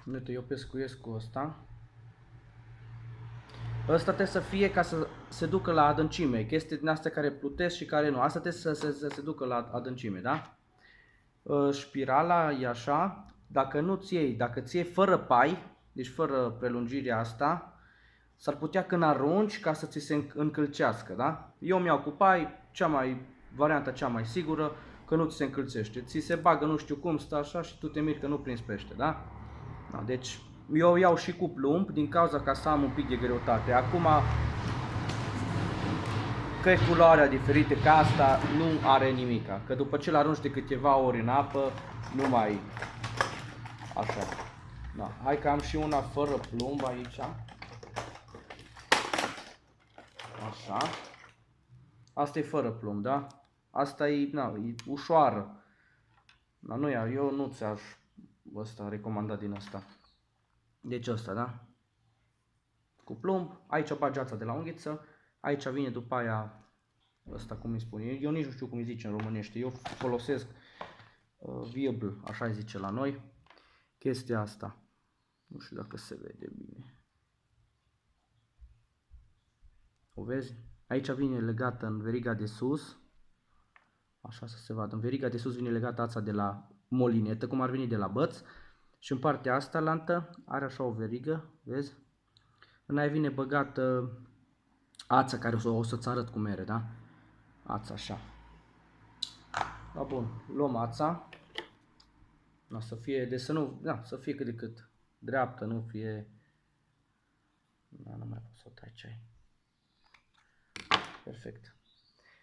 Uite, eu pescuiesc cu ăsta. Ăsta trebuie să fie ca să se ducă la adâncime. Chestii din astea care plutesc și care nu. Asta trebuie să se ducă la adâncime, da? Spirala e așa. Dacă nu ți iei, dacă ți iei fără pai, deci fără prelungirea asta, s-ar putea când arunci ca să ți se încălcească, da? Eu mi-au cu pai, varianta cea mai sigură, că nu ți se încălțește. Ți se bagă nu știu cum, stă așa și tu te miri că nu prinzi pește, da? Da, deci eu iau și cu plumb din cauza ca să am un pic de greutate. Acum, că e culoarea diferită, ca asta nu are nimica. Că după ce l-arunci de câteva ori în apă, nu mai așa. Da. Hai că am și una fără plumb aici. Așa. Asta e fără plumb, da? Asta e, e ușoară. Dar nu ia, eu nu ți-aș recomanda din asta. Deci ăsta, da? Cu plumb, aici bagi ața de la unghiță, aici vine după aia ăsta, cum îi spune, eu nici nu știu cum îi zice în românește, eu folosesc viable, așa îi zice la noi, chestia asta, nu știu dacă se vede bine, o vezi? Aici vine legată în veriga de sus, așa să se vadă, în veriga de sus vine legată ața de la molinetă, cum ar veni de la băț, și în partea asta lantă are așa o verigă, vezi? În aia vine băgată ața care o să-ți arăt cum mere, da? Ața așa. Da, bun, luăm ața. Da, să fie, de să nu, da, să fie cât de cât dreaptă, nu fie... Da, nu mai pot să o tai ce ai. Perfect.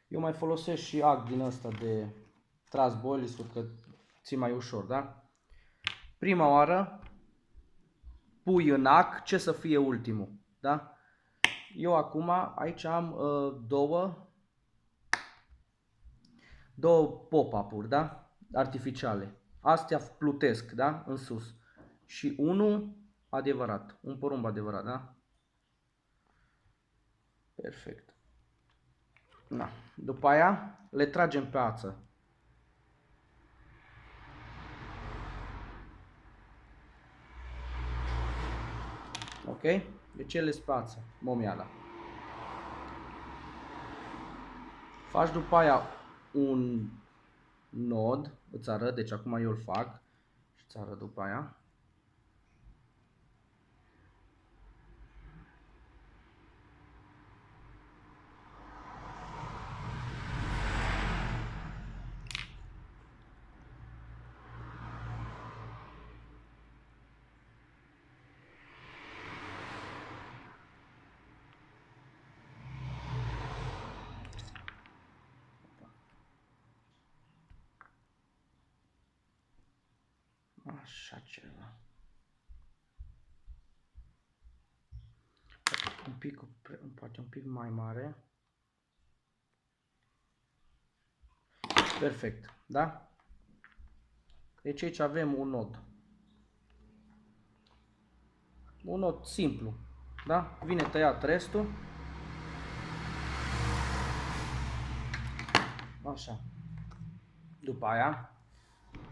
Eu mai folosesc și ac din ăsta de tras boilisuri, că ții mai ușor, da? Prima oară pui în ac ce să fie ultimul, da? Eu acum aici am două pop-up-uri, da? Artificiale. Astea plutesc, da? În sus. Și unul adevărat, un porumb adevărat, da? Perfect. Da. După aia le tragem pe ață. Ok? Deci ele sunt pe ață, momiala. Faci după aia un nod, îți arăt, deci acum eu îl fac și îți arăt după aia. Așa ceva. Poate un pic mai mare. Perfect, da? Deci aici avem un nod. Un nod simplu, da? Vine tăiat restul. Așa. După aia,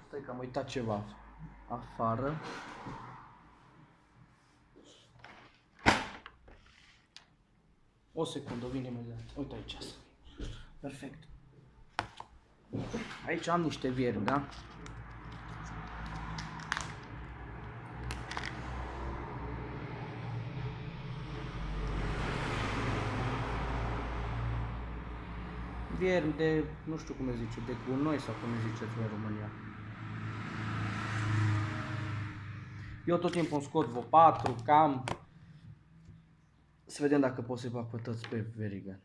stai că am uitat ceva afară. O secundă, vine imediat. Uite aici. Perfect. Aici am niște viermi, da? Viermi de, nu știu cum se zice, de gunoi sau cum se ziceți în România. Eu tot timpul îmi scot vreo 4, cam. Să vedem dacă pot să-i bag pe toți pe verigă.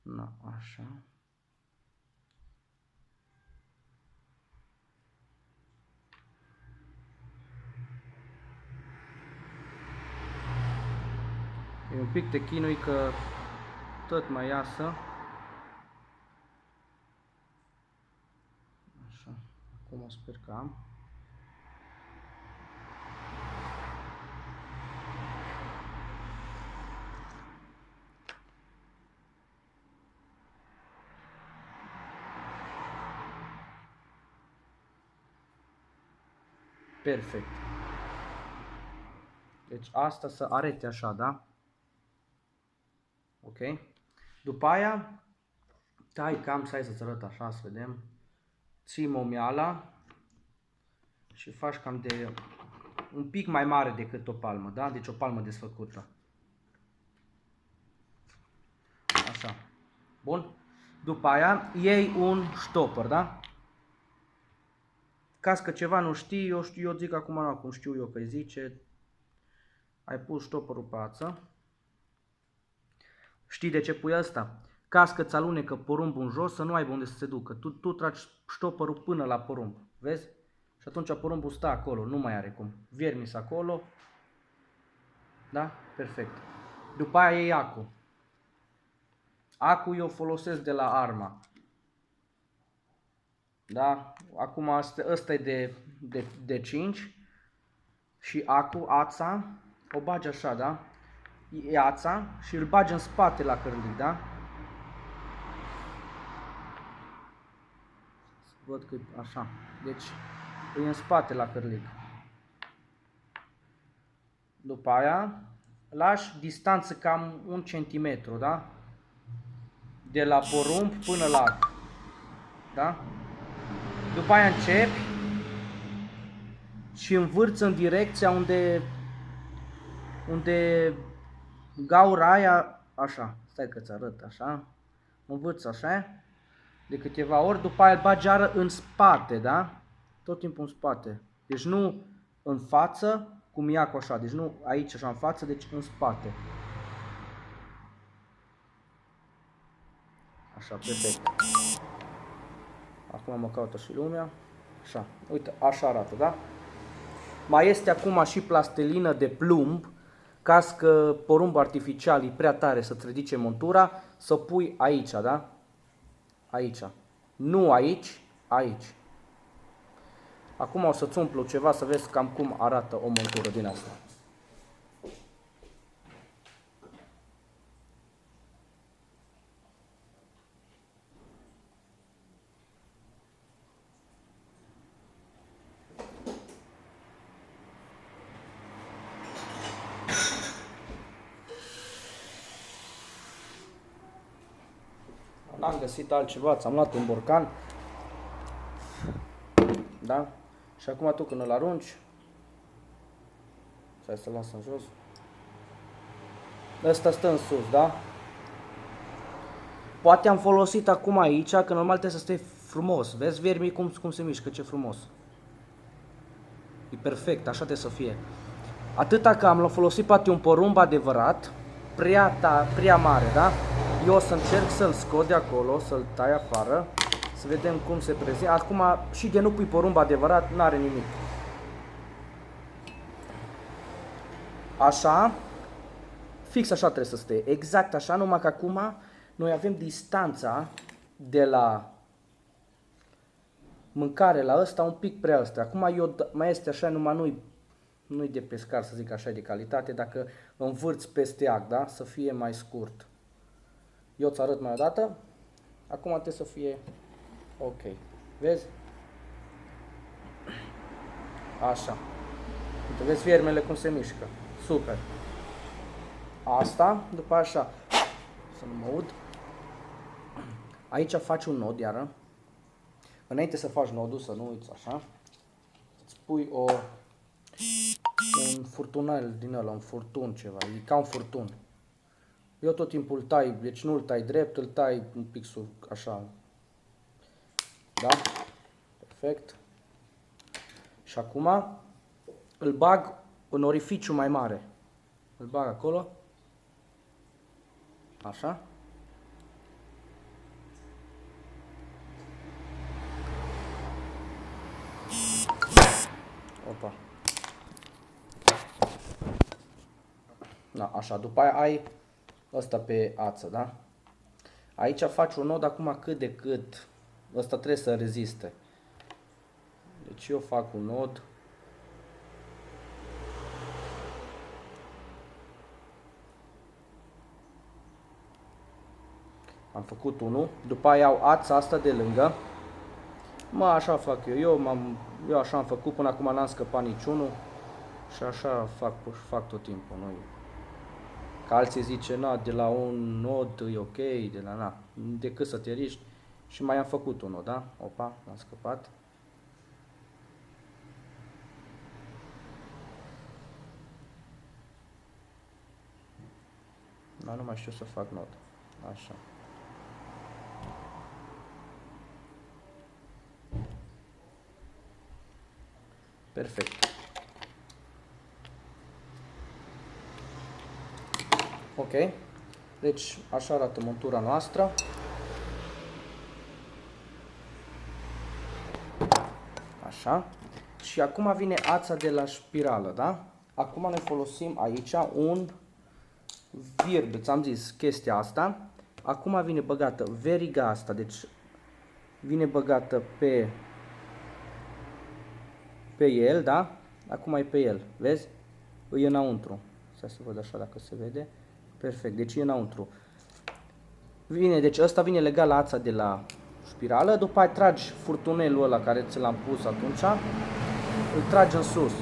Na, așa. E un pic te chinui că tot mai iasă. Așa. Acum sper că am. Perfect. Deci asta să arete așa, da? Ok. După aia, tai cam, să hai să-ți arăt așa, să vedem. Ții momiala și faci cam de un pic mai mare decât o palmă, da? Deci o palmă desfăcută. Așa. Bun. După aia iei un stopper, da? Caz că ceva nu știi, eu zic acum cum știu eu că zice. Ai pus stopperul pe ață. Știi de ce pui asta? Caz că îți alunecă porumbul în jos, să nu aibă unde să se ducă. Tu tragi stopperul până la porumb. Vezi? Și atunci porumbul stă acolo, nu mai are cum. Viermis acolo. Da? Perfect. După aia iei acu. Acu eu folosesc de la Arma. Da? Acum ăsta e de 5. Și acu, ața, o bagi așa, da? E ața și îl bagi în spate la cărlic, da? Văd că e așa. Deci e în spate la cărlic. După aia lași distanță cam 1 cm, da? De la porumb până la acu. Da? După aia începi și învârți în direcția unde gaura aia, așa, stai că ți arăt, așa, învârți așa, de câteva ori, după aia îl bagi iară în spate, da? Tot timpul în spate. Deci nu în față, cum ia cu așa, deci nu aici așa în față, deci în spate. Așa, perfect. Acum mă caută și lumea. Așa, uite, așa arată, da? Mai este acum și plastelină de plumb, ca că porumbul artificial e prea tare să-ți ridice montura, să pui aici, da? Aici. Nu aici, aici. Acum o să-ți umplu ceva să vezi cam cum arată o montură din asta. N-am găsit altceva, ți-am luat un borcan. Da? Și acum tu când îl arunci, hai să-l las în jos. Ăsta stă în sus, da? Poate am folosit acum aici, că normal trebuie să stai frumos. Vezi viermii cum se mișcă, ce frumos. E perfect, așa trebuie să fie. Atâta că am folosit poate un porumb adevărat, prea mare, da? Eu o să încerc să-l scot de acolo, să-l tai afară, să vedem cum se prezintă. Acum și de nu pui porumb adevărat, n-are nimic. Așa, fix așa trebuie să stea, exact așa, numai că acum noi avem distanța de la mâncare la ăsta un pic prea ăsta. Acum mai este așa, numai nu-i de pescar, să zic așa, de calitate, dacă învârți peste ac, da? Să fie mai scurt. Eu ți arăt mai o dată. Acum trebuie să fie ok. Vezi? Așa. Uite, vezi viermele cum se mișcă. Super. Asta, după așa, să nu mă ud. Aici faci un nod, iară. Înainte să faci nodul, să nu uiți așa, îți pui un furtunel din ăla, un furtun ceva, e ca un furtun. Eu tot timpul îl tai, deci nu îl tai drept, îl tai un pic așa. Da? Perfect. Și acum îl bag în orificiu mai mare. Îl bag acolo. Așa. Opa. Da, așa, după aia ai ăsta pe ață, da? Aici faci un nod acum cât de cât. Ăsta trebuie să reziste. Deci eu fac un nod. Am făcut unul. După aia iau ața asta de lângă. Așa fac eu. Eu Eu așa am făcut, până acum n-am scăpat niciunul și așa fac tot timpul. Noi. Că alții zice, na, de la un nod e ok, de la na, decât să te riști. Și mai am făcut unul, da? Opa, am scăpat. Da, nu mai știu să fac nod. Așa. Perfect. Ok. Deci așa arată montura noastră. Așa. Și acum vine ața de la spirală, da? Acum ne folosim aici un virb, ți-am zis chestia asta. Acum vine băgată veriga asta, deci vine băgată pe el, da? Acum e pe el, vezi? E înăuntru. Să văd așa dacă se vede. Perfect, deci e înăuntru. Deci ăsta vine legat la ața de la spirală, după aia tragi furtunelul ăla care ți l-am pus atunci, îl tragi în sus.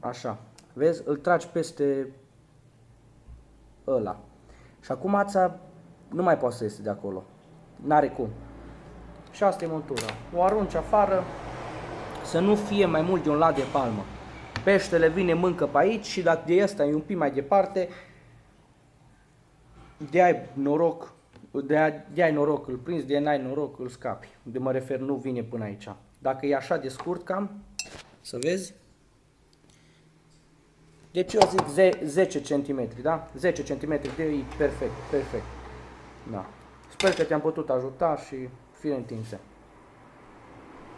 Așa, vezi? Îl tragi peste ăla. Și acum ața nu mai poate să iese de acolo. N-are cum. Și asta e montura. O arunci afară, să nu fie mai mult de un lat de palmă. Peștele vine, mâncă pe aici și dacă de ăsta e un pic mai departe, de-ai noroc, de-ai noroc îl prinzi, de n-ai noroc îl scapi. De mă refer, nu vine până aici. Dacă e așa de scurt cam, să vezi. Deci eu zic 10 cm, da? 10 cm de e perfect, perfect. Da. Sper că te-am putut ajuta și fie întinse.